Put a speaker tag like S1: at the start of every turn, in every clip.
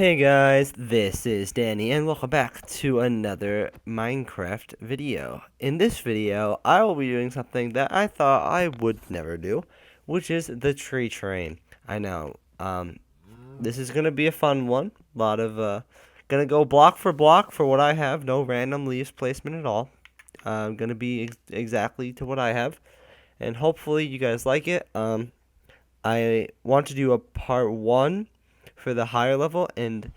S1: Hey guys, this is Danny and welcome back to another Minecraft video. In this video, I will be doing something that I thought I would never do, which is the tree train. I know, this is going to be a fun one. A lot of, gonna go block for what I have, no random leaves placement at all. Gonna be exactly to what I have, and hopefully you guys like it. I want to do a part 1 for the higher level and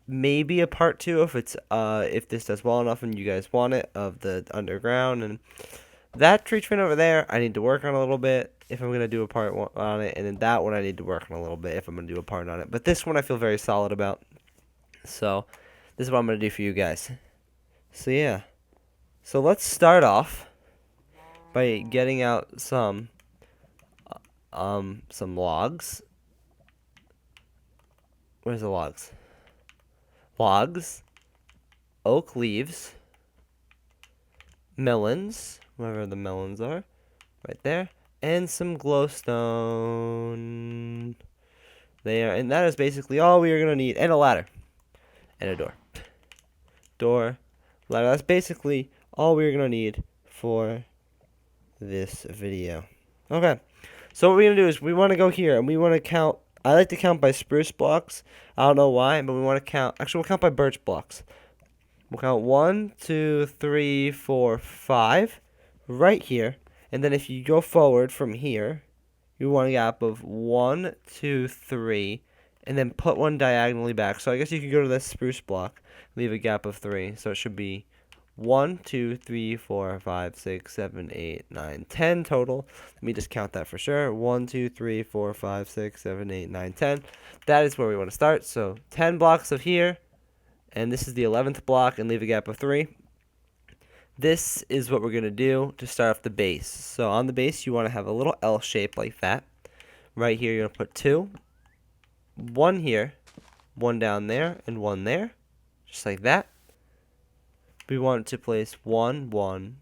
S1: maybe a part 2 if this does well enough and you guys want it, of the underground. And that tree train over there I need to work on a little bit if I'm gonna do a part 1 on it, and then that one I need to work on a little bit if I'm gonna do a part on it. But this one I feel very solid about, so this is what I'm gonna do for you guys. So yeah, so let's start off by getting out some logs. Where's the logs? Logs, oak leaves, melons, wherever the melons are, right there, and some glowstone there. And that is basically all we are going to need, and a ladder, and a door. Door, ladder, that's basically all we're going to need for this video. Okay, so what we're going to do is we want to go here, and we want to count. I like to count by spruce blocks. I don't know why, but we want to count. Actually, we'll count by birch blocks. We'll count 1, 2, 3, 4, 5 right here. And then if you go forward from here, you want a gap of 1, 2, 3, and then put one diagonally back. So I guess you could go to this spruce block, leave a gap of 3. So it should be 1, 2, 3, 4, 5, 6, 7, 8, 9, 10 total. Let me just count that for sure. 1, 2, 3, 4, 5, 6, 7, 8, 9, 10. That is where we want to start. So 10 blocks of here, and this is the 11th block, and leave a gap of 3. This is what we're going to do to start off the base. So on the base, you want to have a little L shape like that. Right here, you're going to put 2. 1 here, 1 down there, and 1 there. Just like that. We want to place 1, 1,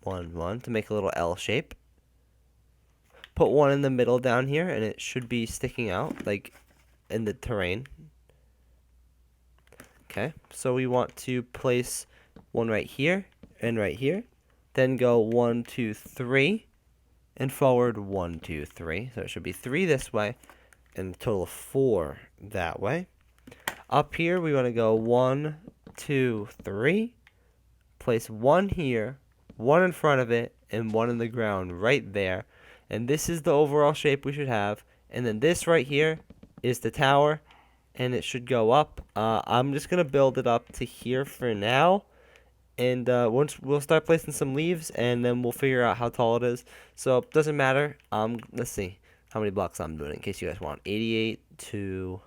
S1: 1, 1 to make a little L shape. Put 1 in the middle down here, and it should be sticking out, like in the terrain. Okay, so we want to place 1 right here and right here. Then go 1, 2, 3, and forward 1, 2, 3. So it should be 3 this way, and a total of 4 that way. Up here, we want to go 1, 2, 3. Place 1 here, 1 in front of it, and 1 in the ground right there. And this is the overall shape we should have. And then this right here is the tower, and it should go up. I'm just going to build it up to here for now. And once we'll start placing some leaves, and then we'll figure out how tall it is. So it doesn't matter. Let's see how many blocks I'm doing in case you guys want. 88 to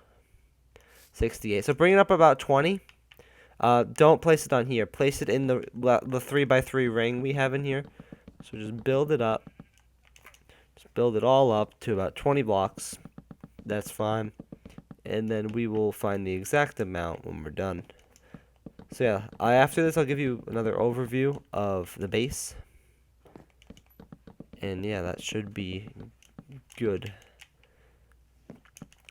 S1: 68. So bring it up about 20. Don't place it on here. Place it in the 3x3 ring we have in here. So just build it up. Just build it all up to about 20 blocks. That's fine. And then we will find the exact amount when we're done. So yeah, after this I'll give you another overview of the base. And yeah, that should be good.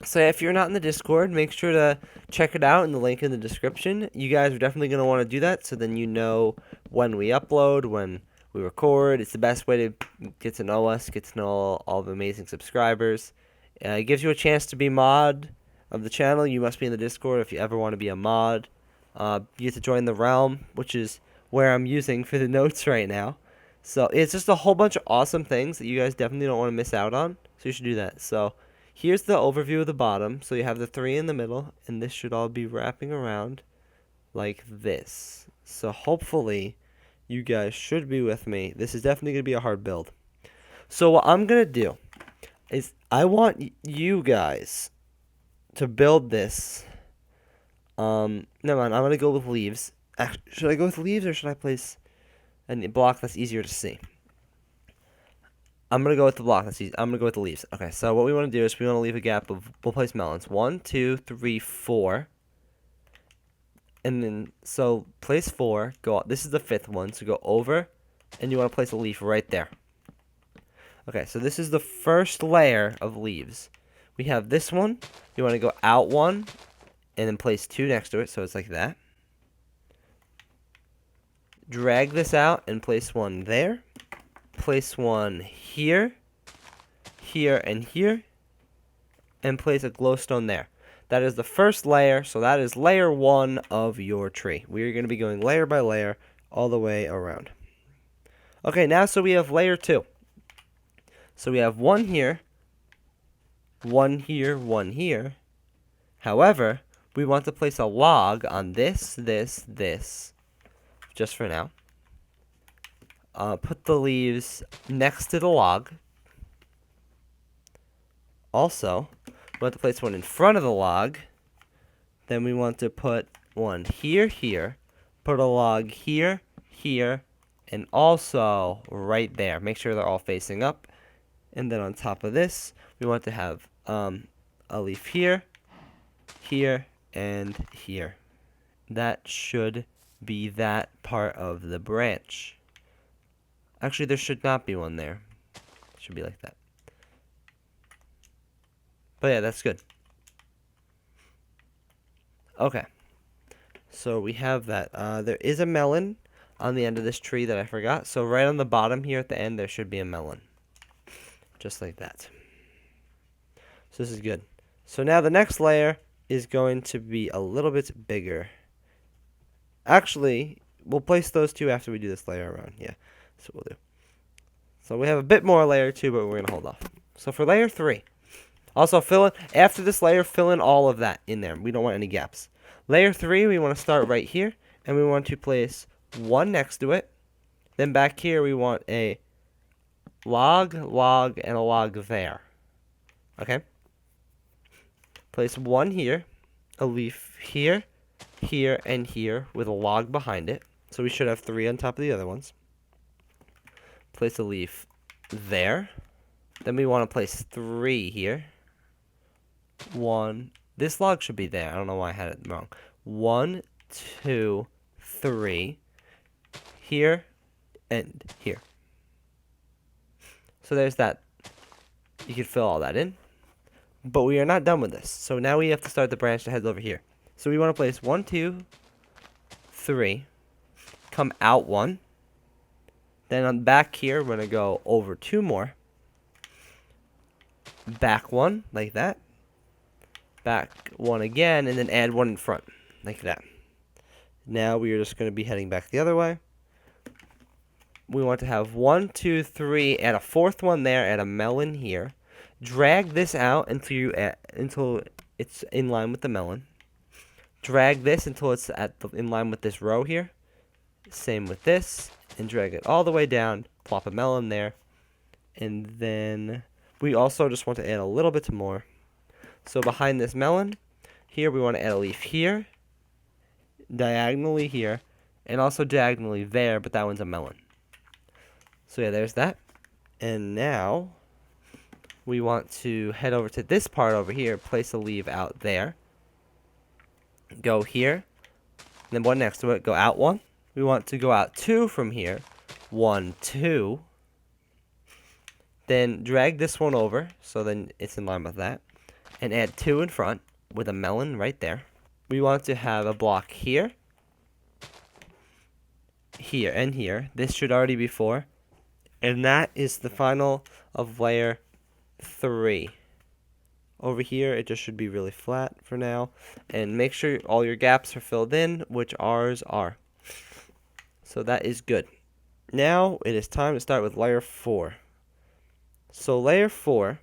S1: So if you're not in the Discord, make sure to check it out in the link in the description. You guys are definitely going to want to do that, so then you know when we upload, when we record. It's the best way to get to know us, get to know all the amazing subscribers. It gives you a chance to be mod of the channel. You must be in the Discord if you ever want to be a mod. You get to join the realm, which is where I'm using for the notes right now. So it's just a whole bunch of awesome things that you guys definitely don't want to miss out on. So you should do that. So here's the overview of the bottom. So you have the 3 in the middle, and this should all be wrapping around like this. So hopefully you guys should be with me. This is definitely going to be a hard build. So what I'm going to do is I want you guys to build this. Never mind, I'm going to go with leaves. Actually, should I go with leaves, or should I place a block that's easier to see? I'm going to go with the block. I'm going to go with the leaves. Okay, so what we want to do is we want to leave a gap of, we'll place melons. 1, 2, 3, 4. And then, so place 4. Go. This is the 5th one, so go over, and you want to place a leaf right there. Okay, so this is the first layer of leaves. We have this one. You want to go out 1, and then place 2 next to it, so it's like that. Drag this out and place 1 there. Place 1 here, here, and here, and place a glowstone there. That is the first layer, so that is layer 1 of your tree. We are going to be going layer by layer all the way around. Okay, now so we have layer 2. So we have 1 here, 1 here, 1 here. However, we want to place a log on this, just for now. Put the leaves next to the log. Also, we want to place one in front of the log. Then we want to put one here, put a log here, and also right there. Make sure they're all facing up. And then on top of this, we want to have a leaf here, and here. That should be that part of the branch. Actually, there should not be one there. It should be like that. But yeah, that's good. Okay. So we have that. There is a melon on the end of this tree that I forgot. So right on the bottom here at the end, there should be a melon. Just like that. So this is good. So now the next layer is going to be a little bit bigger. Actually, we'll place those two after we do this layer around. Yeah, that's what we'll do. So we have a bit more layer 2, but we're going to hold off. So for layer 3, also fill in, after this layer, fill in all of that in there. We don't want any gaps. Layer 3, we want to start right here, and we want to place 1 next to it. Then back here, we want a log, and a log there. Okay? Place 1 here, a leaf here, and here, with a log behind it. So we should have 3 on top of the other ones. Place a leaf there. Then we want to place 3 here. 1. This log should be there. I don't know why I had it wrong. 1, 2, 3. Here and here. So there's that. You can fill all that in. But we are not done with this. So now we have to start the branch that heads over here. So we want to place 1, 2, 3. Come out 1. Then on back here, we're going to go over 2 more. Back 1, like that. Back 1 again, and then add 1 in front, like that. Now we are just going to be heading back the other way. We want to have 1, 2, 3, add a 4th one there, add a melon here. Drag this out until it's in line with the melon. Drag this until it's in line with this row here. Same with this. And drag it all the way down. Plop a melon there. And then we also just want to add a little bit more. So behind this melon, here we want to add a leaf here. Diagonally here. And also diagonally there, but that one's a melon. So yeah, there's that. And now we want to head over to this part over here. Place a leaf out there. Go here. Then 1 next to it. Go out 1. We want to go out 2 from here. 1, 2. Then drag this one over, so then it's in line with that. And add 2 in front with a melon right there. We want to have a block here. Here and here. This should already be 4. And that is the final of layer 3. Over here, it just should be really flat for now. And make sure all your gaps are filled in, which ours are. So that is good. Now it is time to start with layer 4. So layer 4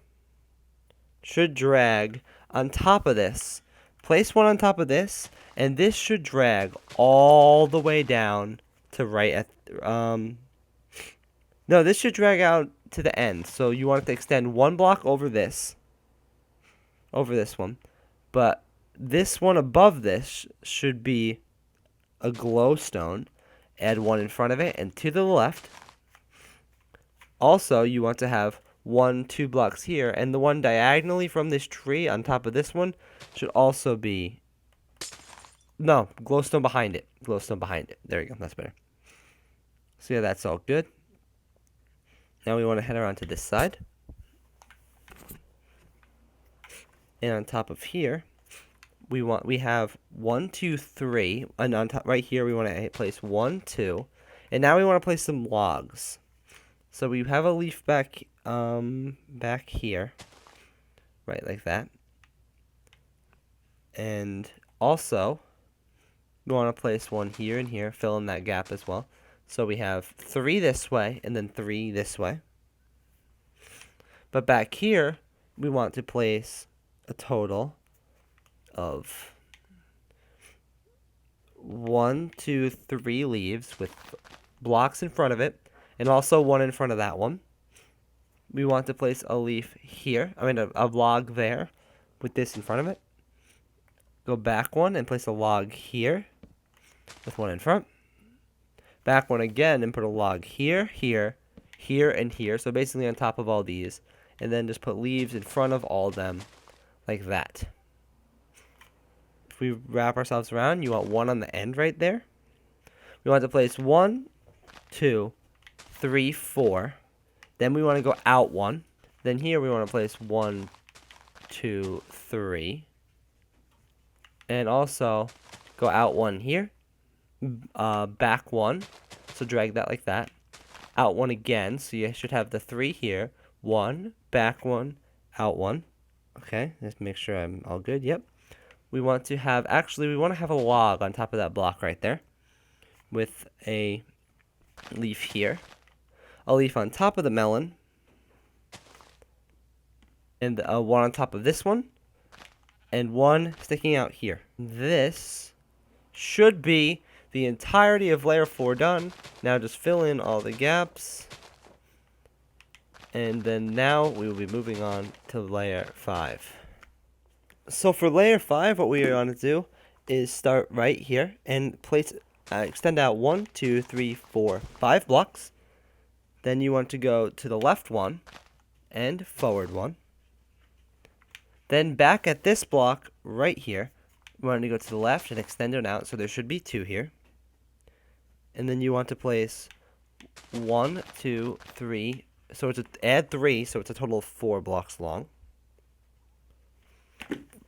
S1: should drag on top of this. Place 1 on top of this, and this should drag all the way down to right at no, this should drag out to the end. So you want to extend 1 block over this one. But this one above this should be a glowstone. Add 1 in front of it and to the left. Also, you want to have 1, 2 blocks here, and the one diagonally from this tree on top of this one should also be, no, glowstone behind it. Glowstone behind it. There you go. That's better. So yeah, that's all good. Now we want to head around to this side. And on top of here, we have 1, 2, 3, and on top right here we want to place 1, 2, and now we want to place some logs. So we have a leaf back here, right, like that. And also, we want to place one here and here, fill in that gap as well. So we have 3 this way, and then 3 this way. But back here, we want to place a total of 1, 2, 3 leaves with blocks in front of it, and also 1 in front of that one. We want to place a leaf here, a log there, with this in front of it. Go back 1 and place a log here, with 1 in front. Back 1 again and put a log here, here, here, and here. So basically on top of all these. And then just put leaves in front of all of them, like that. If we wrap ourselves around, you want 1 on the end right there. We want to place 1, 2, 3, 4. Then we want to go out 1. Then here we want to place 1, 2, 3. And also go out 1 here. Back 1. So drag that like that. Out 1 again. So you should have the 3 here. 1, back 1, out 1. Okay, let's make sure I'm all good. Yep. We want to have a log on top of that block right there with a leaf here, a leaf on top of the melon, and one on top of this one, and 1 sticking out here. This should be the entirety of layer 4 done. Now just fill in all the gaps. And then now we will be moving on to layer 5. So for layer 5, what we are going to do is start right here and place, extend out 1, 2, 3, 4, 5 blocks. Then you want to go to the left 1 and forward 1. Then back at this block right here, we want to go to the left and extend it out, so there should be 2 here. And then you want to place 1, 2, 3. So add 3, so it's a total of 4 blocks long.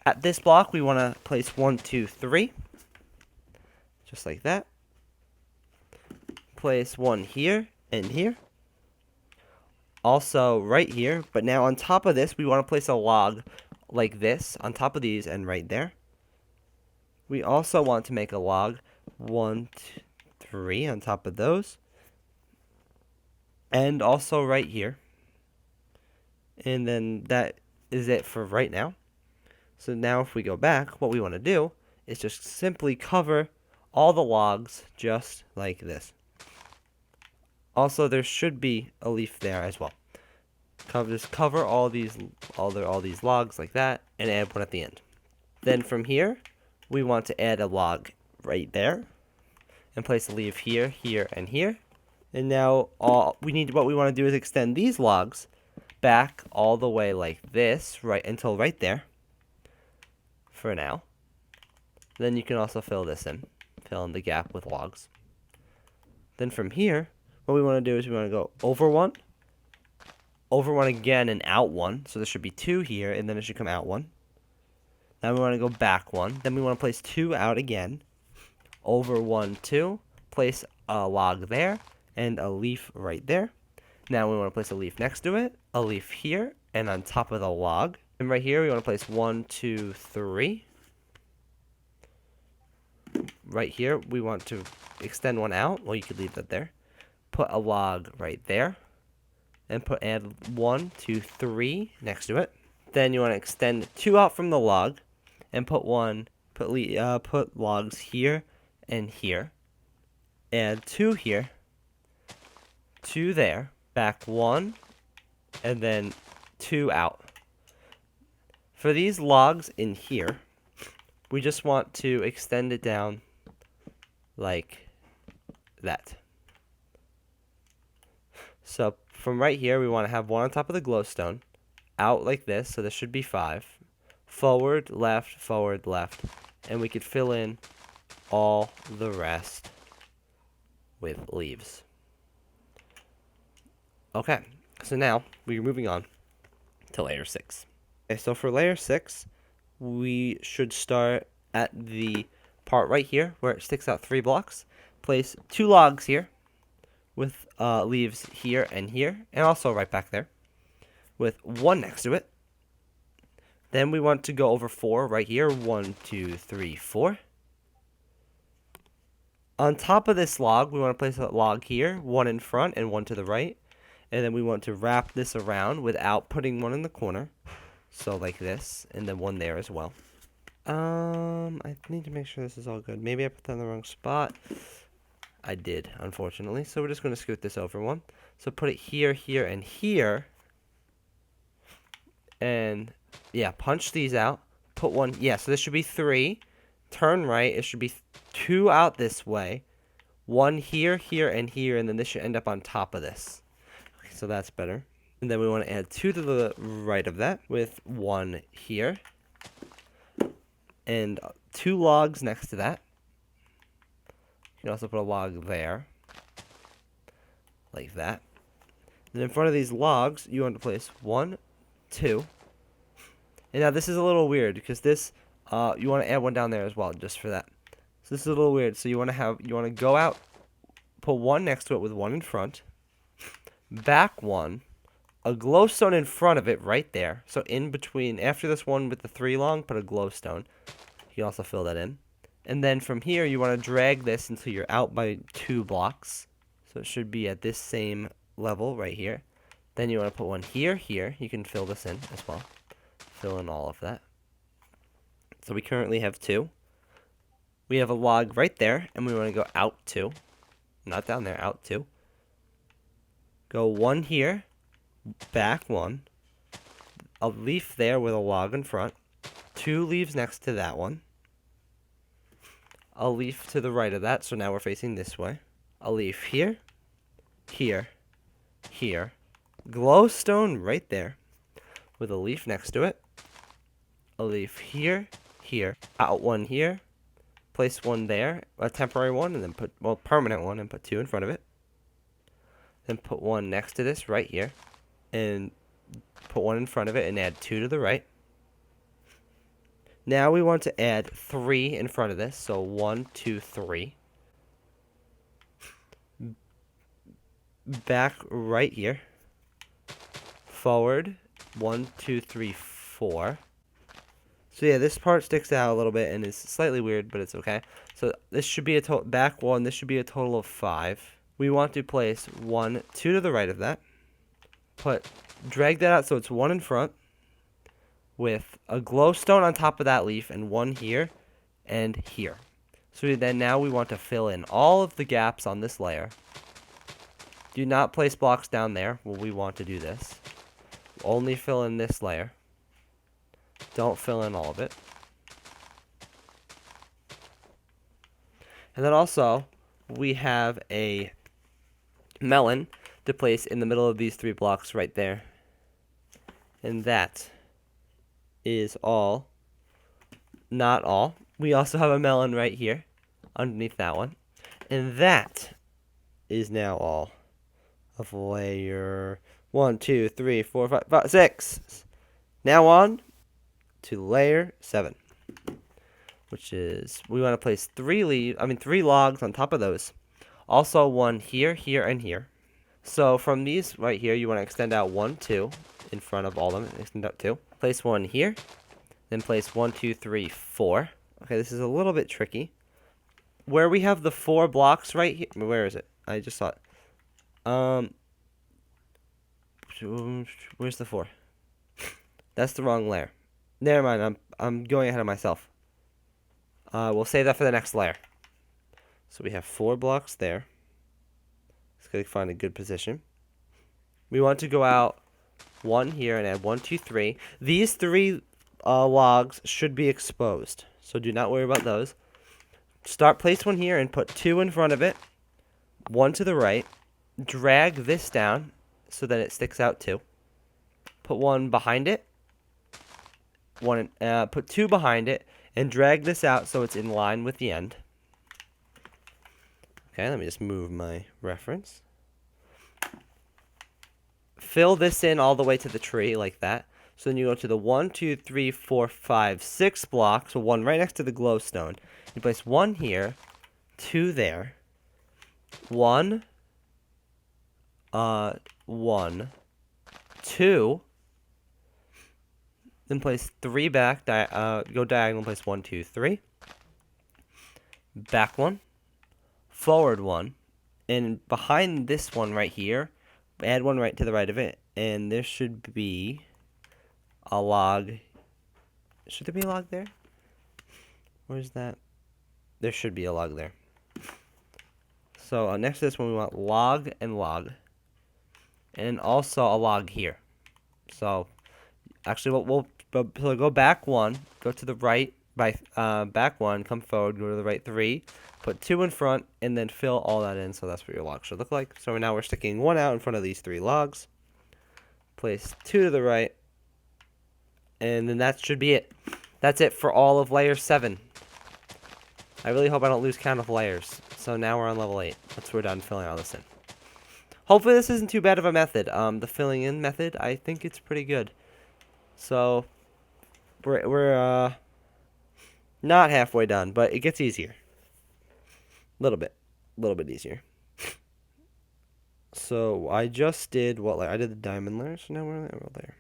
S1: At this block, we want to place 1, 2, 3. Just like that. Place 1 here and here. Also right here, but now on top of this, we want to place a log like this on top of these and right there. We also want to make a log 1, 2, 3 on top of those. And also right here. And then that is it for right now. So now if we go back, what we want to do is just simply cover all the logs just like this. Also, there should be a leaf there as well. Just cover all these logs like that and add 1 at the end. Then from here, we want to add a log right there and place a leaf here, here, and here. And now what we want to do is extend these logs back all the way like this, right until right there. For now. Then you can also fill this in. Fill in the gap with logs. Then from here, what we want to do is we want to go over 1 again, and out 1. So there should be 2 here, and then it should come out 1. Now we want to go back 1. Then we want to place 2 out again. Over 1, 2. Place a log there, and a leaf right there. Now we want to place a leaf next to it, a leaf here, and on top of the log. And right here, we want to place 1, 2, 3. Right here, we want to extend 1 out. Well, you could leave that there. Put a log right there. And add 1, 2, 3 next to it. Then you want to extend 2 out from the log. And put logs here and here. Add 2 here. 2 there. Back 1. And then 2 out. For these logs in here, we just want to extend it down like that. So from right here, we want to have 1 on top of the glowstone, out like this, so this should be 5. Forward, left, and we could fill in all the rest with leaves. Okay, so now we're moving on to layer 6. Okay, so for layer 6, we should start at the part right here where it sticks out 3 blocks. Place 2 logs here with leaves here, and also right back there with 1 next to it. Then we want to go over 4 right here. 1, 2, 3, 4. On top of this log, we want to place a log here, 1 in front and 1 to the right. And then we want to wrap this around without putting 1 in the corner. So like this, and then 1 there as well. I need to make sure this is all good. Maybe I put that in the wrong spot. I did, unfortunately. So we're just going to scoot this over 1. So put it here, here, and here. And yeah, punch these out. Put 1. Yeah, so this should be 3. Turn right. It should be 2 out this way. 1 here, here, and here. And then this should end up on top of this. Okay, so that's better. And then we want to add 2 to the right of that with 1 here. And 2 logs next to that. You can also put a log there. Like that. And in front of these logs, you want to place 1, 2. And now this is a little weird because this, you want to add 1 down there as well, just for that. So this is a little weird. So you want to go out, put 1 next to it with 1 in front. Back 1. A glowstone in front of it right there. So in between, after this one with the 3 long, put a glowstone. You can also fill that in. And then from here, you want to drag this until you're out by 2 blocks. So it should be at this same level right here. Then you want to put 1 here, here. You can fill this in as well. Fill in all of that. So we currently have 2. We have a log right there, and we want to go out 2. Not down there, out 2. Go 1 here. Back 1, a leaf there with a log in front, 2 leaves next to that one, a leaf to the right of that, so now we're facing this way, a leaf here, here, here, glowstone right there with a leaf next to it, a leaf here, here, out 1 here, place 1 there, a temporary one, and then put, well, permanent one, and put 2 in front of it, then put 1 next to this right here, and put 1 in front of it and add 2 to the right. Now we want to add 3 in front of this, so 1, 2, 3. Back right here. Forward, 1, 2, 3, 4. So yeah, this part sticks out a little bit and is slightly weird, but it's okay. So this should be a total, back 1, this should be a total of 5. We want to place 1, 2 to the right of that. Drag that out so it's 1 in front with a glowstone on top of that leaf and 1 here and here. So then now we want to fill in all of the gaps on this layer. Do not place blocks down there when we want to do this. Only fill in this layer. Don't fill in all of it. And then also we have a melon to place in the middle of these 3 blocks right there. And that is all. Not all. We also have a melon right here underneath that one. And that is now all of layer 1, 2, 3, 4, 5, 5, 6. Now on to layer 7. Which is, we want to place 3 logs on top of those. Also 1 here, here, and here. So from these right here, you want to extend out 1, 2 in front of all of them. Extend out 2. Place 1 here. Then place 1, 2, 3, 4. Okay, this is a little bit tricky. Where we have the 4 blocks right here. Where is it? I just saw it. Where's the 4? That's the wrong layer. Never mind. I'm going ahead of myself. We'll save that for the next layer. So we have 4 blocks there. Let's go find a good position. We want to go out 1 here and add 1, 2, 3. These 3 logs should be exposed, so do not worry about those. Place 1 here and put 2 in front of it, 1 to the right. Drag this down so that it sticks out 2. Put 1 behind it. Put 2 behind it and drag this out so it's in line with the end. Okay, let me just move my reference. Fill this in all the way to the tree like that. So then you go to the 1, 2, 3, 4, 5, 6 blocks. So one right next to the glowstone. You place one here, two there, one, 2. Then place 3 back. Go diagonal. Place 1, 2, 3. Back 1, forward 1, and behind this one right here, add one right to the right of it, and there should be a log. Should there be a log there? Where's that? There should be a log there. So next to this one, we want log and log, and also a log here. So actually, we'll go back 1, go to the right by back 1, come forward, go to the right 3, put 2 in front, and then fill all that in. So that's what your log should look like. So now we're sticking 1 out in front of these 3 logs. Place 2 to the right, and then that should be it. That's it for all of layer 7. I really hope I don't lose count of layers. So now we're on level 8. We're done filling all this in. Hopefully this isn't too bad of a method. The filling in method, I think it's pretty good. So we're not halfway done, but it gets easier. A little bit easier. So I just did what layer? I did the diamond layer, so now we're on the emerald layer.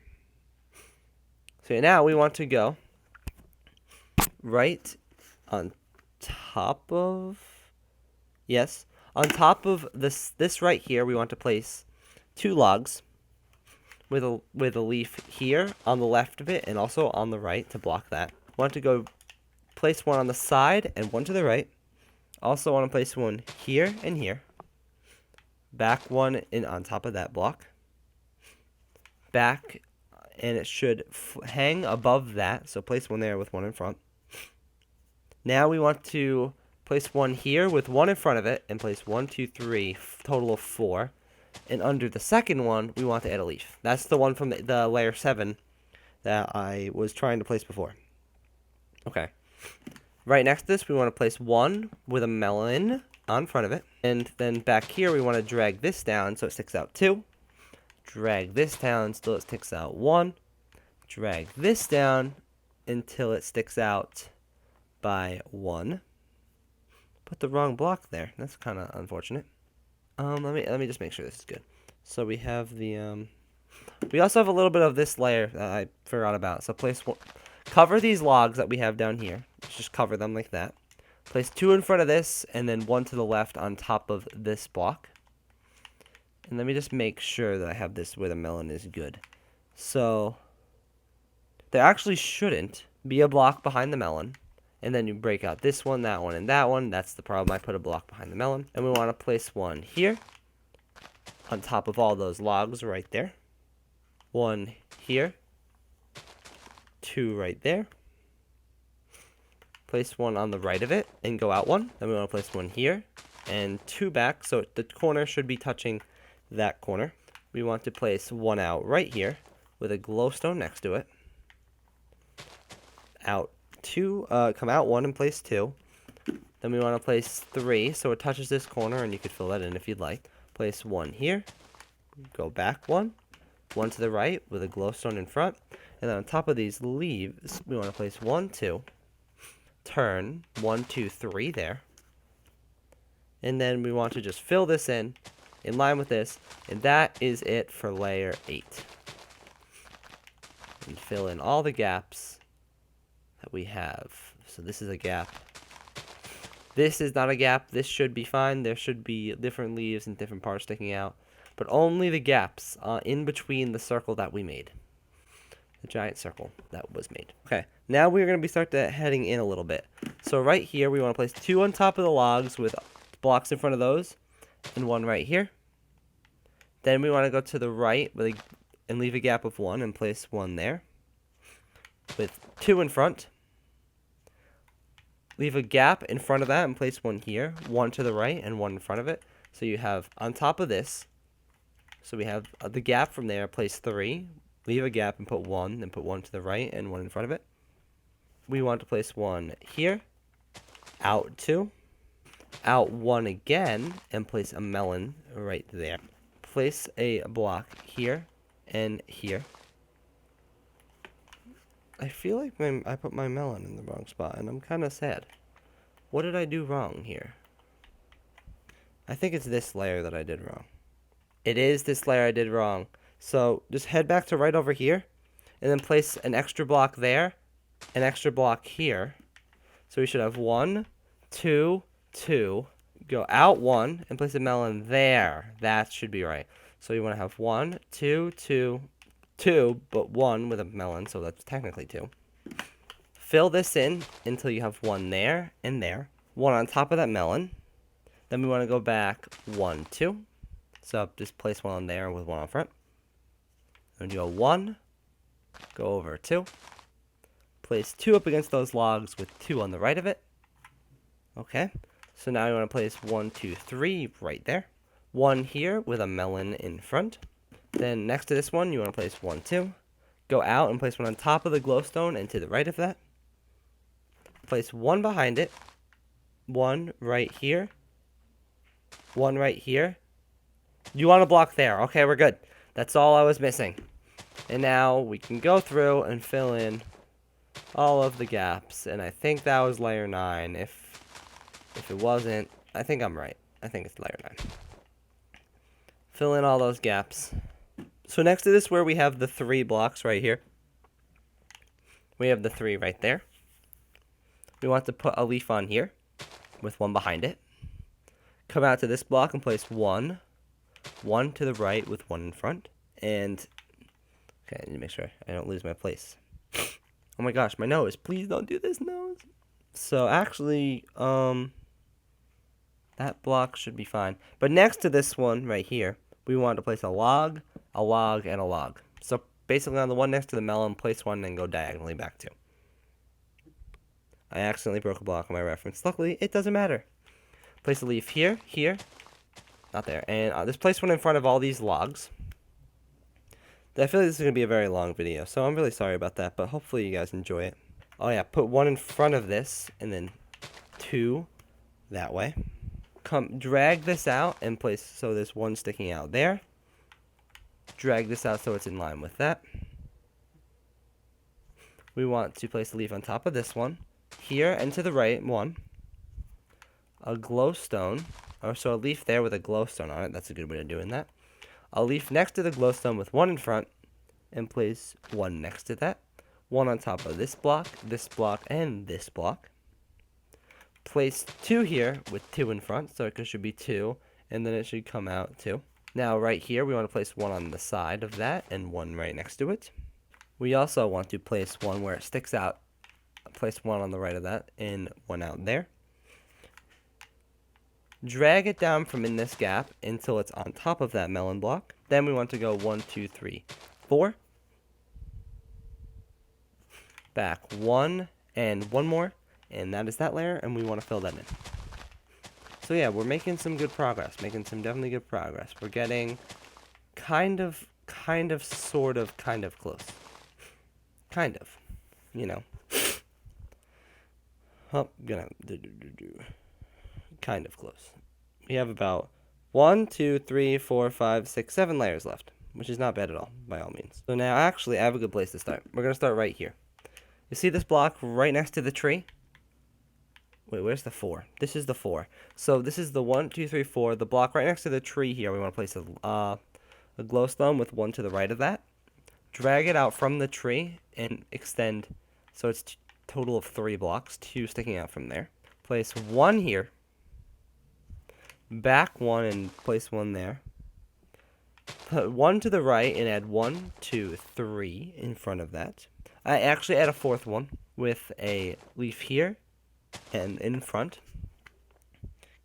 S1: So now we want to go right on top of, yes, on top of this right here, we want to place 2 logs with a leaf here on the left of it and also on the right to block that. Want to go place one on the side and one to the right. Also want to place one here and here. Back one in on top of that block. Back, and it should hang above that. So place one there with one in front. Now we want to place one here with one in front of it and place 1, 2, 3, total of 4. And under the second one, we want to add a leaf. That's the one from the layer 7 that I was trying to place before. Okay. Right next to this, we want to place one with a melon on front of it. And then back here, we want to drag this down so it sticks out 2. Drag this down until it sticks out 1. Drag this down until it sticks out by 1. Put the wrong block there. That's kind of unfortunate. Let me just make sure this is good. So we have the we also have a little bit of this layer that I forgot about. So place one, cover these logs that we have down here. Just cover them like that. Place 2 in front of this, and then 1 to the left on top of this block. And let me just make sure that I have this where the melon is good. So there actually shouldn't be a block behind the melon. And then you break out this one, that one, and that one. That's the problem. I put a block behind the melon. And we want to place one here on top of all those logs right there. 1 here. 2 right there. Place one on the right of it and go out 1. Then we want to place one here and 2 back. So the corner should be touching that corner. We want to place one out right here with a glowstone next to it. Out 2, come out 1 and place 2. Then we want to place 3 so it touches this corner, and you could fill that in if you'd like. Place 1 here. Go back 1. 1 to the right with a glowstone in front. And then on top of these leaves, we want to place 1, 2. Turn 1, 2, 3 there. And then we want to just fill this in line with this. And that is it for layer 8. And fill in all the gaps that we have. So this is a gap. This is not a gap. This should be fine. There should be different leaves and different parts sticking out. But only the gaps in between the circle that we made. The giant circle that was made. Okay, now we're going to start heading in a little bit. So right here, we want to place 2 on top of the logs with blocks in front of those. And 1 right here. Then we want to go to the right and leave a gap of 1 and place 1 there. With 2 in front. Leave a gap in front of that and place 1 here. 1 to the right and 1 in front of it. So you have on top of this. So we have the gap from there, place 3. Leave a gap and put 1, then put 1 to the right and 1 in front of it. We want to place 1 here. Out 2. Out 1 again and place a melon right there. Place a block here and here. I feel like I put my melon in the wrong spot, and I'm kind of sad. What did I do wrong here? I think it's this layer that I did wrong. It is this layer I did wrong. So just head back to right over here, and then place an extra block there, an extra block here. So we should have 1, 2, 2. Go out 1 and place a melon there. That should be right. So you want to have 1, 2, 2, 2, but 1 with a melon, so that's technically 2. Fill this in until you have 1 there and there. 1 on top of that melon. Then we want to go back 1, 2. So just place 1 on there with 1 on front. Then you go 1, go over 2. Place 2 up against those logs with 2 on the right of it. Okay. So now you want to place 1, 2, 3 right there. 1 here with a melon in front. Then next to this one, you want to place 1, 2. Go out and place 1 on top of the glowstone and to the right of that. Place 1 behind it. 1 right here. 1 right here. You want to block there. Okay, we're good. That's all I was missing. And now we can go through and fill in all of the gaps. And I think that was layer 9. If it wasn't, I think I'm right. I think it's layer 9. Fill in all those gaps. So next to this, where we have the 3 blocks right here, we have the 3 right there. We want to put a leaf on here with 1 behind it. Come out to this block and place 1 to the right with 1 in front. And, okay, I need to make sure I don't lose my place. Oh my gosh, my nose. Please don't do this, nose. So actually, that block should be fine. But next to this one right here, we want to place a log, and a log. So basically on the one next to the melon, place 1 and go diagonally back 2. I accidentally broke a block on my reference. Luckily, it doesn't matter. Place a leaf here, not there. And just place 1 in front of all these logs. I feel like this is going to be a very long video, so I'm really sorry about that, but hopefully you guys enjoy it. Oh yeah, put 1 in front of this, and then 2 that way. Drag this out and place, so there's 1 sticking out there. Drag this out so it's in line with that. We want to place a leaf on top of this one. Here and to the right, 1. A glowstone, or so a leaf there with a glowstone on it. That's a good way of doing that. A leaf next to the glowstone with 1 in front, and place 1 next to that. 1 on top of this block, and this block. Place 2 here with 2 in front, so it should be 2, and then it should come out 2. Now right here, we want to place 1 on the side of that, and 1 right next to it. We also want to place 1 where it sticks out. Place 1 on the right of that, and 1 out there. Drag it down from in this gap until it's on top of that melon block. Then we want to go 1, 2, 3, 4. Back 1 and 1 more. And that is that layer, and we want to fill that in. So yeah, we're making some good progress. Definitely good progress. We're getting kind of close. Kind of. You know. Oh, kind of close. We have about 1, 2, 3, 4, 5, 6, 7 layers left, which is not bad at all, by all means. So now, actually, I have a good place to start. We're going to start right here. You see this block right next to the tree? Wait, where's the 4? This is the 4. So this is the 1, 2, 3, 4. The block right next to the tree here, we want to place a glowstone with 1 to the right of that. Drag it out from the tree and extend, so it's total of 3 blocks, 2 sticking out from there. Place 1 here. Back 1 and place 1 there. Put 1 to the right and add 1, 2, 3 in front of that. I actually add a 4th one with a leaf here and in front.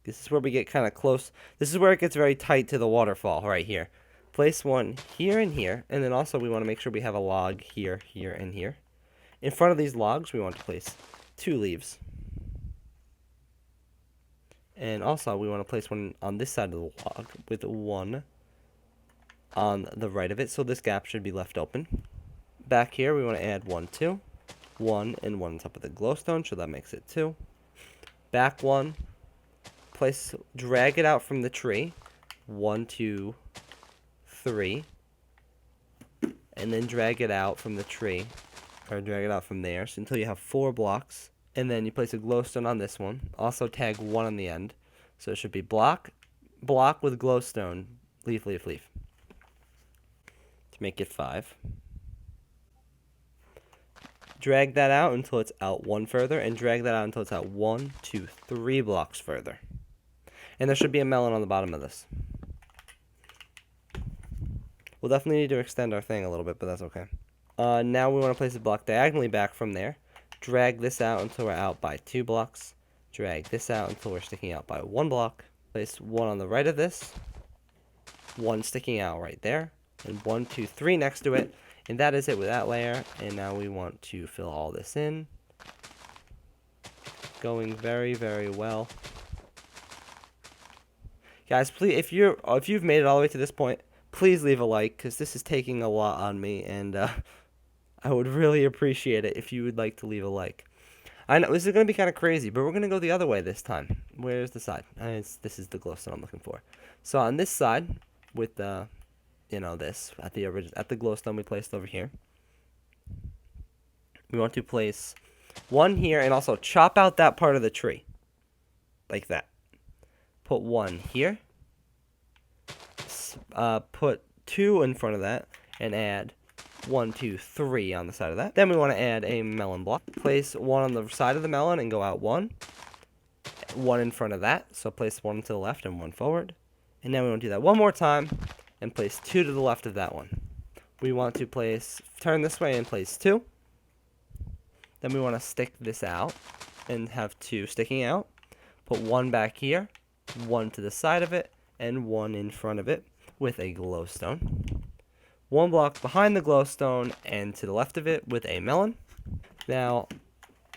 S1: This is where we get kind of close. This is where it gets very tight to the waterfall right here. Place 1 here and here, and then also we want to make sure we have a log here, here, and here. In front of these logs, we want to place 2 leaves. And also, we want to place 1 on this side of the log with 1 on the right of it, so this gap should be left open. Back here, we want to add 1, 2. 1 and 1 on top of the glowstone, so that makes it 2. Back 1, drag it out from the tree, 1, 2, 3, and then drag it out from the tree, or drag it out from there, so until you have 4 blocks. And then you place a glowstone on this one. Also tag 1 on the end. So it should be block, block with glowstone, leaf, leaf, leaf. To make it 5. Drag that out until it's out 1 further, and drag that out until it's out 1, 2, 3 blocks further. And there should be a melon on the bottom of this. We'll definitely need to extend our thing a little bit, but that's okay. Now we want to place a block diagonally back from there. Drag this out until we're out by 2 blocks. Drag this out until we're sticking out by 1 block. Place 1 on the right of this. 1 sticking out right there. And 1, 2, 3 next to it. And that is it with that layer. And now we want to fill all this in. Going very, very well. Guys, please, if you've made it all the way to this point, please leave a like, because this is taking a lot on me, and I would really appreciate it if you would like to leave a like. I know this is going to be kind of crazy, but we're going to go the other way this time. Where's the side? This is the glowstone I'm looking for. So on this side, with the, this at the glowstone we placed over here, we want to place 1 here, and also chop out that part of the tree, like that. Put 1 here. Put 2 in front of that, and add 1, 2, 3 on the side of that. Then we want to add a melon block. Place 1 on the side of the melon and go out 1. 1 in front of that, so place 1 to the left and 1 forward. And then we want to do that one more time and place 2 to the left of that one. We want to turn this way and place 2. Then we want to stick this out and have 2 sticking out. Put 1 back here, 1 to the side of it, and 1 in front of it with a glowstone. 1 block behind the glowstone and to the left of it with a melon. Now,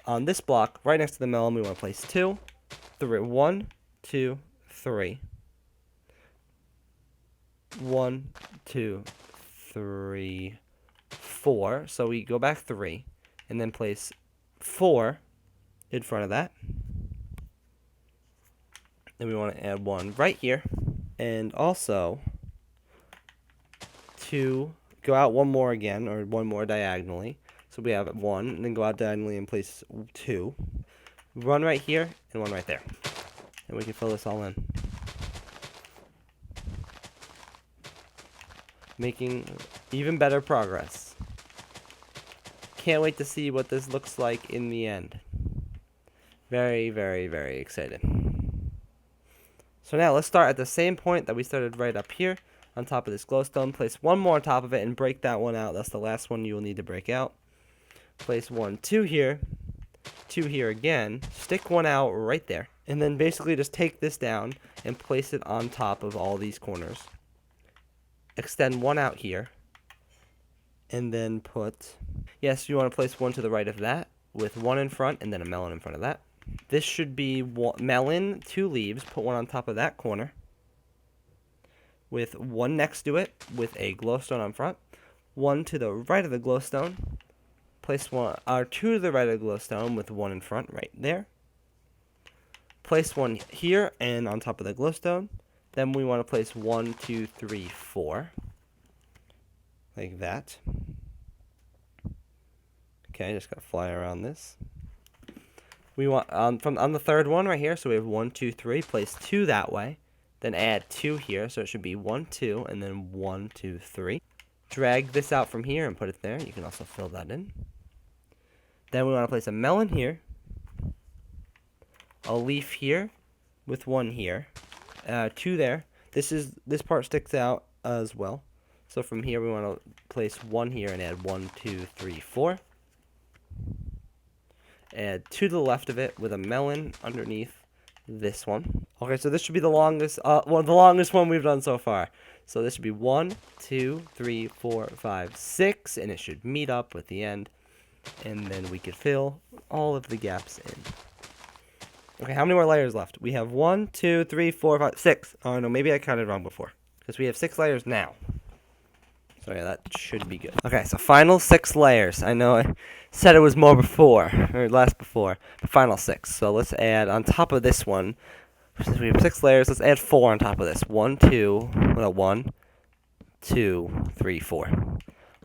S1: on this block, right next to the melon, we want to place 2, 3, 1, 2, 3. 1, 2, 3, 4. So we go back 3, and then place 4 in front of that. Then we want to add 1 right here, and also to go out 1 more again, or 1 more diagonally. So we have 1, and then go out diagonally and place 2. 1 right here, and 1 right there. And we can fill this all in. Making even better progress. Can't wait to see what this looks like in the end. Very, very, very excited. So now let's start at the same point that we started right up here on top of this glowstone. Place 1 more on top of it and break that one out. That's the last one you will need to break out. Place 1, 2 here, 2 here again. Stick 1 out right there. And then basically just take this down and place it on top of all these corners. Extend 1 out here. And then you want to place 1 to the right of that with 1 in front and then a melon in front of that. This should be melon, 2 leaves. Put 1 on top of that corner with 1 next to it with a glowstone on front. 1 to the right of the glowstone. Place 2 to the right of the glowstone with 1 in front right there. Place 1 here and on top of the glowstone. Then we want to place 1, 2, 3, 4. Like that. Okay, just gotta fly around this. We want on the third one right here, so we have 1, 2, 3. Place 2 that way, then add 2 here, so it should be 1, 2, and then 1, 2, 3. Drag this out from here and put it there. You can also fill that in. Then we want to place a melon here, a leaf here, with 1 here, 2 there. This part sticks out as well. So from here we want to place 1 here and add 1, 2, 3, 4. Add 2 to the left of it with a melon underneath this one. Okay, so this should be the longest one we've done so far. So this should be 1, 2, 3, 4, 5, 6, and it should meet up with the end. And then we could fill all of the gaps in. Okay, how many more layers left? We have 1, 2, 3, 4, 5, 6. Oh no, maybe I counted wrong before. Because we have 6 layers now. So yeah, that should be good. Okay, so final 6 layers. I know I said it was more before, or less before, but final 6. So let's add on top of this one, since we have 6 layers, let's add 4 on top of this. 1, 2, 3, 4.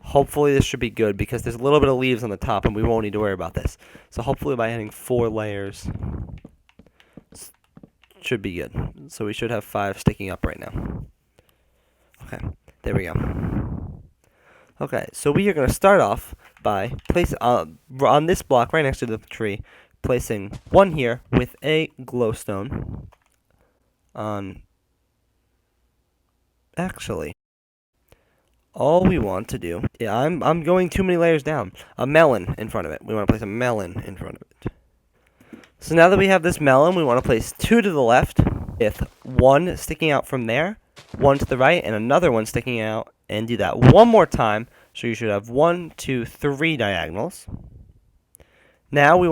S1: Hopefully this should be good because there's a little bit of leaves on the top and we won't need to worry about this. So hopefully by adding 4 layers, should be good. So we should have 5 sticking up right now. Okay, there we go. Okay, so we are going to start off by placing on this block right next to the tree, placing 1 here with a glowstone. Actually, all we want to do, yeah, I'm going too many layers down. A melon in front of it. We want to place a melon in front of it. So now that we have this melon, we want to place 2 to the left, with 1 sticking out from there, 1 to the right, and another 1 sticking out, and do that 1 more time. So you should have 1, 2, 3 diagonals. Now we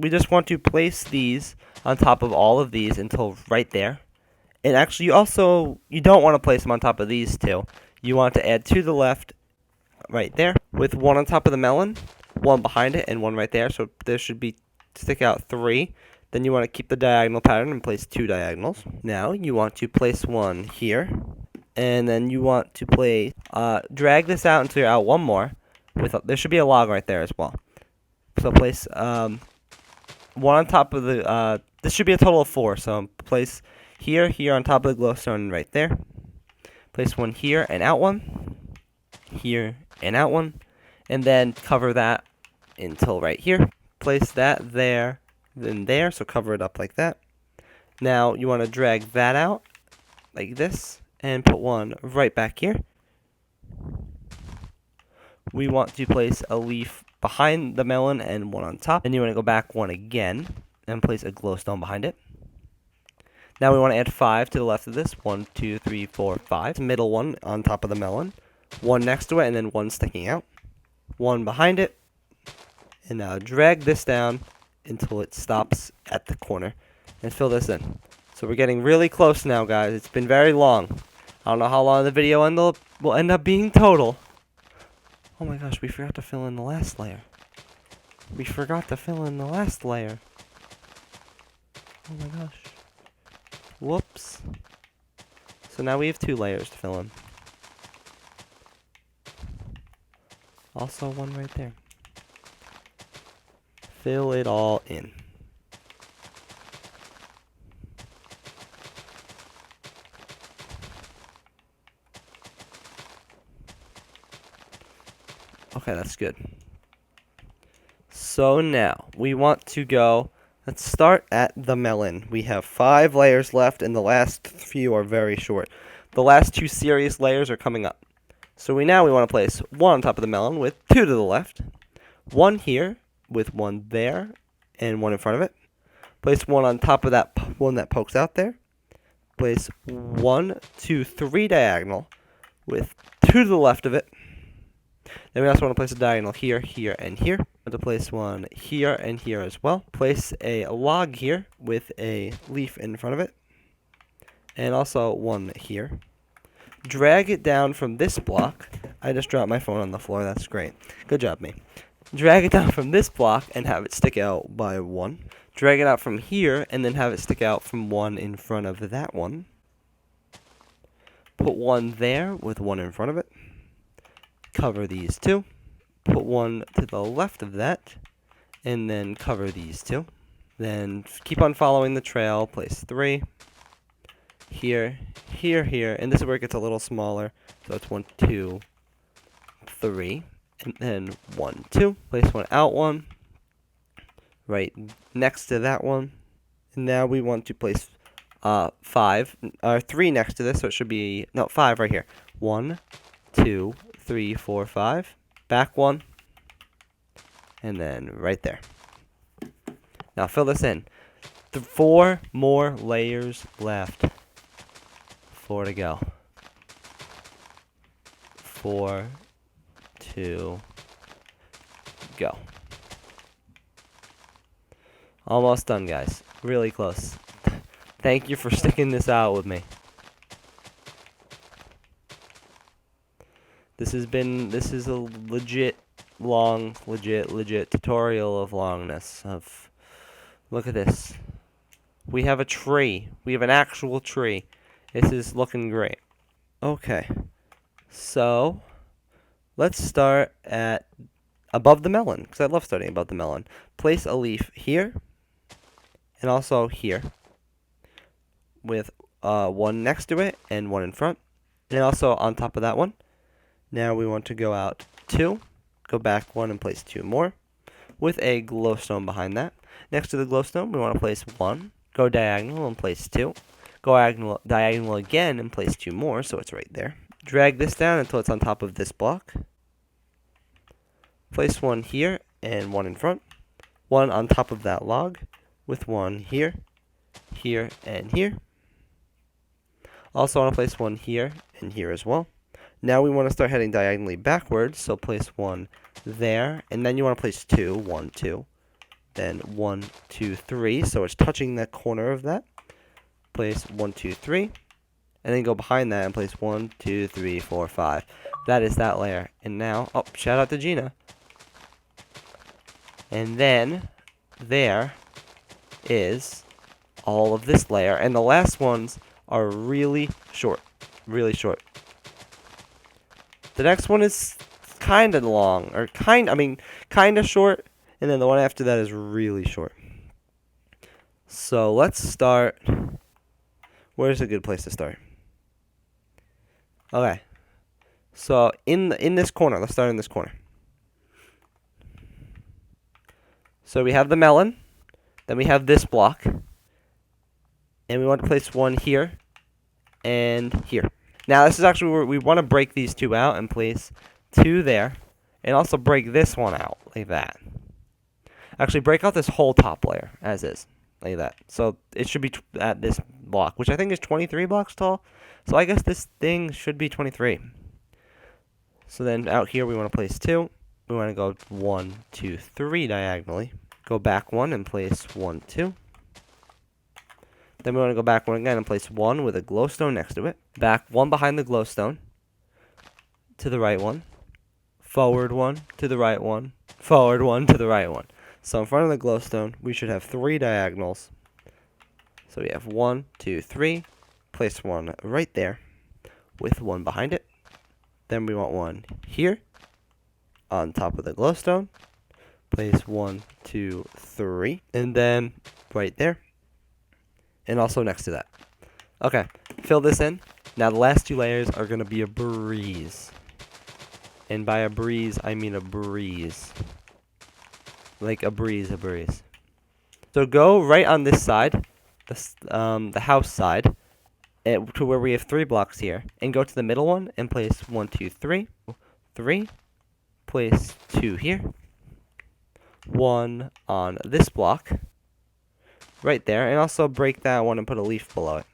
S1: just want to place these on top of all of these until right there. And actually, you don't want to place them on top of these 2. You want to add 2 to the left, right there, with 1 on top of the melon, 1 behind it, and 1 right there. So there should be stick out 3. Then you want to keep the diagonal pattern and place 2 diagonals. Now you want to place 1 here, and then you want to place drag this out until you're out 1 more. There should be a log right there as well. So place 1 on top of the. This should be a total of 4. So place here on top of the glowstone right there. Place 1 here and out 1. Here and out 1. And then cover that until right here. Place that there, then there, so cover it up like that. Now you want to drag that out like this and put 1 right back here. We want to place a leaf behind the melon and 1 on top. And you want to go back 1 again and place a glowstone behind it. Now we want to add 5 to the left of this. 1, 2, 3, 4, 5. Middle one on top of the melon. 1 next to it, and then 1 sticking out. 1 behind it. And now drag this down until it stops at the corner. And fill this in. So we're getting really close now, guys. It's been very long. I don't know how long the video will end up being total. Oh my gosh, we forgot to fill in the last layer. We forgot to fill in the last layer. Oh my gosh. Whoops. So now we have 2 layers to fill in. Also 1 right there. Fill it all in. Okay, that's good. So now we want to go. Let's start at the melon. We have 5 layers left, and the last few are very short. The last 2 serious layers are coming up. So we want to place 1 on top of the melon with 2 to the left, 1 here with 1 there, and 1 in front of it. Place 1 on top of that one that pokes out there. Place 1, 2, 3 diagonal with 2 to the left of it. Then we also want to place a diagonal here, here, and here. Want to place 1 here and here as well. Place a log here with a leaf in front of it. And also 1 here. Drag it down from this block. I just dropped my phone on the floor. That's great. Good job, me. Drag it down from this block and have it stick out by 1. Drag it out from here and then have it stick out from 1 in front of that one. Put 1 there with 1 in front of it. Cover these 2. Put 1 to the left of that. And then cover these 2. Then keep on following the trail. Place 3. Here, here, here. And this is where it gets a little smaller. So it's 1, 2, 3. And then 1, 2. Place 1 out 1. Right next to that one. And now we want to place 3 next to this. So it should be, 5 right here. 1, 2, 3, 4, 5. Back 1. And then right there. Now fill this in. 4 more layers left. 4 to go. 4, 2, go. Almost done, guys. Really close. Thank you for sticking this out with me. This is a legit tutorial of longness. Look at this. We have a tree. We have an actual tree. This is looking great. Okay. So, let's start at above the melon, because I love starting above the melon. Place a leaf here, and also here, with one next to it and one in front, and also on top of that one. Now we want to go out 2, go back 1 and place 2 more, with a glowstone behind that. Next to the glowstone, we want to place 1, go diagonal and place 2, go diagonal again and place 2 more, so it's right there. Drag this down until it's on top of this block. Place 1 here and 1 in front, 1 on top of that log, with 1 here, here, and here. Also want to place 1 here and here as well. Now we want to start heading diagonally backwards, so place 1 there, and then you want to place 2, 1, 2, then 1, 2, 3, so it's touching that corner of that. Place 1, 2, 3, and then go behind that and place 1, 2, 3, 4, 5. That is that layer. And now, oh, shout out to Gina. And then there is all of this layer, and the last ones are really short, really short. The next one is kind of long, or kind of short, and then the one after that is really short. So let's start. Where's a good place to start? Okay. So in this corner, let's start in this corner. So we have the melon, then we have this block, and we want to place 1 here and here. Now this is actually where we want to break these 2 out and place 2 there, and also break this one out like that. Actually, break out this whole top layer as is, like that. So it should be at this block, which I think is 23 blocks tall. So I guess this thing should be 23. So then out here we want to place 2. We want to go 1, 2, 3 diagonally. Go back 1 and place 1, 2. Then we want to go back 1 again and place 1 with a glowstone next to it. Back 1 behind the glowstone. To the right 1. Forward 1 to the right 1. Forward 1 to the right 1. So in front of the glowstone, we should have 3 diagonals. So we have 1, 2, 3. Place 1 right there with 1 behind it. Then we want 1 here on top of the glowstone. Place 1, 2, 3. And then right there. And also next to that. Okay, fill this in. Now the last 2 layers are going to be a breeze. And by a breeze, I mean a breeze. Like a breeze, a breeze. So go right on this side, the house side, to where we have 3 blocks here. And go to the middle one and place 1, 2, 3. 3. Place 2 here. 1 on this block. Right there, and also break that one and put a leaf below it.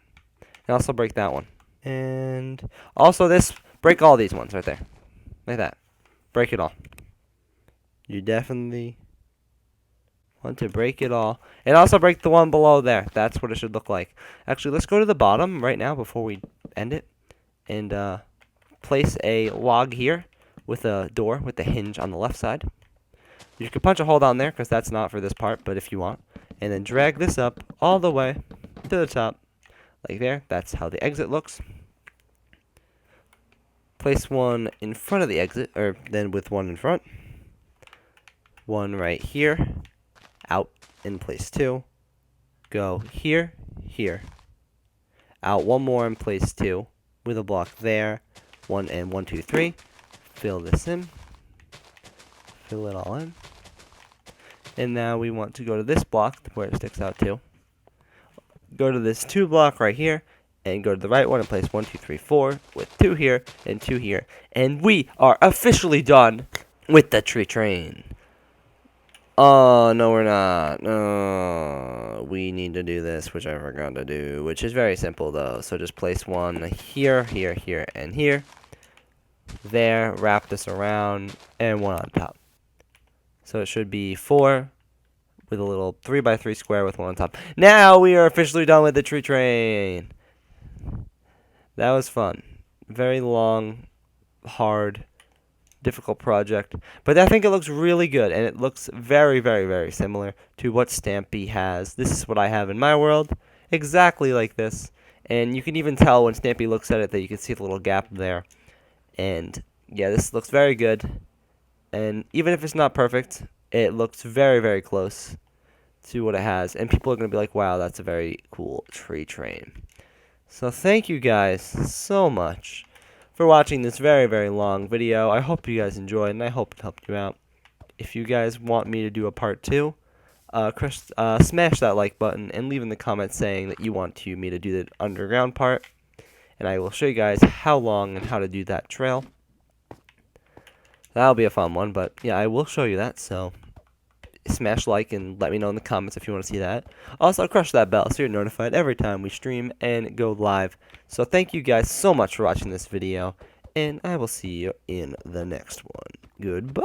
S1: And also break that one. And also break all these ones right there. Like that. Break it all. You definitely want to break it all. And also break the one below there. That's what it should look like. Actually, let's go to the bottom right now before we end it. And place a log here with a door with the hinge on the left side. You can punch a hole down there because that's not for this part, but if you want. And then drag this up all the way to the top, like there. That's how the exit looks. Place 1 in front of the exit, or then with 1 in front. 1 right here, out in place 2. Go here, here. Out 1 more in place 2, with a block there. 1 and 1, 2, 3. Fill this in. Fill it all in. And now we want to go to this block where it sticks out too. Go to this 2 block right here and go to the right one and place 1, 2, 3, 4 with 2 here and 2 here. And we are officially done with the tree train. Oh, no, we're not. No, we need to do this, which I forgot to do, which is very simple though. So just place 1 here, here, here, and here. There, wrap this around, and 1 on top. So it should be 4 with a little 3x3 square with 1 on top. Now we are officially done with the tree train. That was fun. Very long, hard, difficult project. But I think it looks really good, and it looks very, very, very similar to what Stampy has. This is what I have in my world. Exactly like this. And you can even tell when Stampy looks at it that you can see the little gap there. And yeah, this looks very good. And even if it's not perfect, it looks very, very close to what it has. And people are going to be like, wow, that's a very cool tree train. So thank you guys so much for watching this very, very long video. I hope you guys enjoyed, and I hope it helped you out. If you guys want me to do a part 2, smash that like button and leave in the comments saying that you want me to do the underground part. And I will show you guys how long and how to do that trail. That'll be a fun one, but yeah, I will show you that, so smash like and let me know in the comments if you want to see that. Also, crush that bell so you're notified every time we stream and go live. So thank you guys so much for watching this video, and I will see you in the next one. Goodbye!